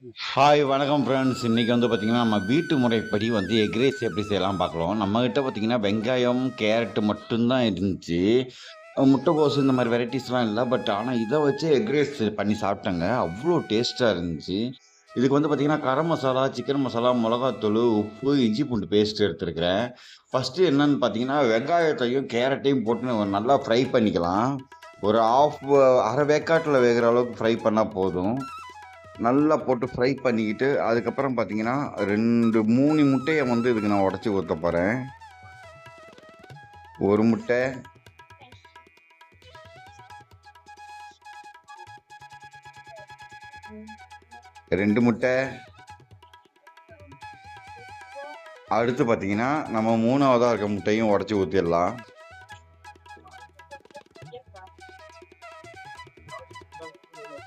Hi வணக்கம் friends. இன்னைக்கு வந்து பார்த்தீங்கன்னா, நம்ம வீட்டு முறைப்படி வந்து எக் ரைஸ் எப்படி செய்யலாம் பார்க்கலாம். நம்மகிட்ட பார்த்தீங்கன்னா, வெங்காயம், கேரட் மட்டும் தான் இருந்துச்சு. முட்டைக்கோஸ் இந்த மாரி வெரைட்டீஸ்லாம் இல்ல. ஆனா இத வச்சு எக் ரைஸ் பண்ணி சாப்பிட்டேங்க. அவ்ளோ டேஸ்ட்டா இருந்துச்சு. இதுக்கு வந்து பார்த்தீங்கன்னா, கரம் மசாலா, சிக்கன் மசாலா, மொளகாத்தூளு, உப்பு, இஞ்சி பூண்டு பேஸ்ட் எடுத்துருக்கிறேன். ஃபர்ஸ்ட்டு என்னன்னு பார்த்தீங்கன்னா, வெங்காயத்தையும், கேரட்டையும் போட்டு நம்ம நல்லா ஃப்ரை பண்ணிக்கலாம். ஒரு அரை வேக்காட்டுல வேகுற அளவுக்கு ஃப்ரை பண்ணா போதும். நல்லா போட்டு ஃப்ரை பண்ணிக்கிட்டு, அதுக்கப்புறம் பார்த்தீங்கன்னா, 3 முட்டைய வந்து இதுக்கு நான் உடைச்சு ஊத்த போறேன். 1 முட்டை, 2 முட்டை, அடுத்து பார்த்தீங்கன்னா, நம்ம 3வதா இருக்க முட்டையும் உடைச்சு ஊத்திடலாம்.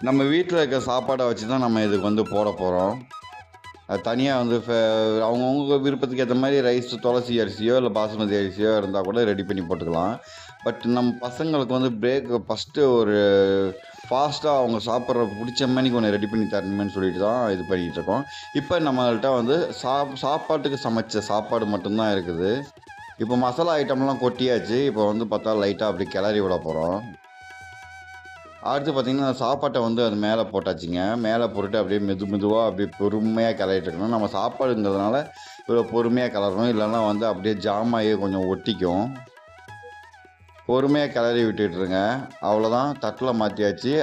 நம்ம வீட்ல இருக்க சாப்பாட வச்சு தான் நம்ம இதுக்கு வந்து போட போறோம். அது தனியா வந்து அவங்கவங்க விருப்பத்துக்கு ஏத்த மாரி ரைஸ் துளசி அரிசியோ, இல்ல பாசுமதி அரிசியோ இருந்தா கூட ரெடி பண்ணி போட்டுக்கலாம். நம்ம பசங்களுக்கு வந்து ஃபர்ஸ்ட்டு ஒரு ஃபாஸ்ட்டா அவங்க புடிச்ச மாணிக்கு ஒண்ணு ரெடி பண்ணி தரணுமேன்னு சொல்லிட்டு தான் இது பண்ணிட்டு இருக்கோம். இப்ப நம்மள்ட்ட வந்து சாப்பாட்டுக்கு சமைச்ச சாப்பாடு மட்டும் தான் இருக்குது. இப்ப மசாலா ஐட்டம்லாம் கொட்டியாச்சு. இப்ப வந்து பார்த்தா லைட்டா அப்படி கிளறி விட போறோம். அடுத்து பார்த்தீங்கன்னா, சாப்பாட்ட வந்து அது மேல போட்டாச்சுங்க. மேல போட்டுட்டு அப்படியே மெதுவா அப்படியே பொறுமையா கிளறிட்டு இருக்கணும். நம்ம சாப்பாடுங்கிறதுனால இவ்வளோ பொறுமையா கிளறணும். இல்லன்னா வந்து அப்படியே ஜாம் ஆகி கொஞ்சம் ஒட்டிக்கும். பொறுமையா கிளறி விட்டுட்டுருங்க. அவ்வளோதான், தட்டுல மாத்தியாச்சு.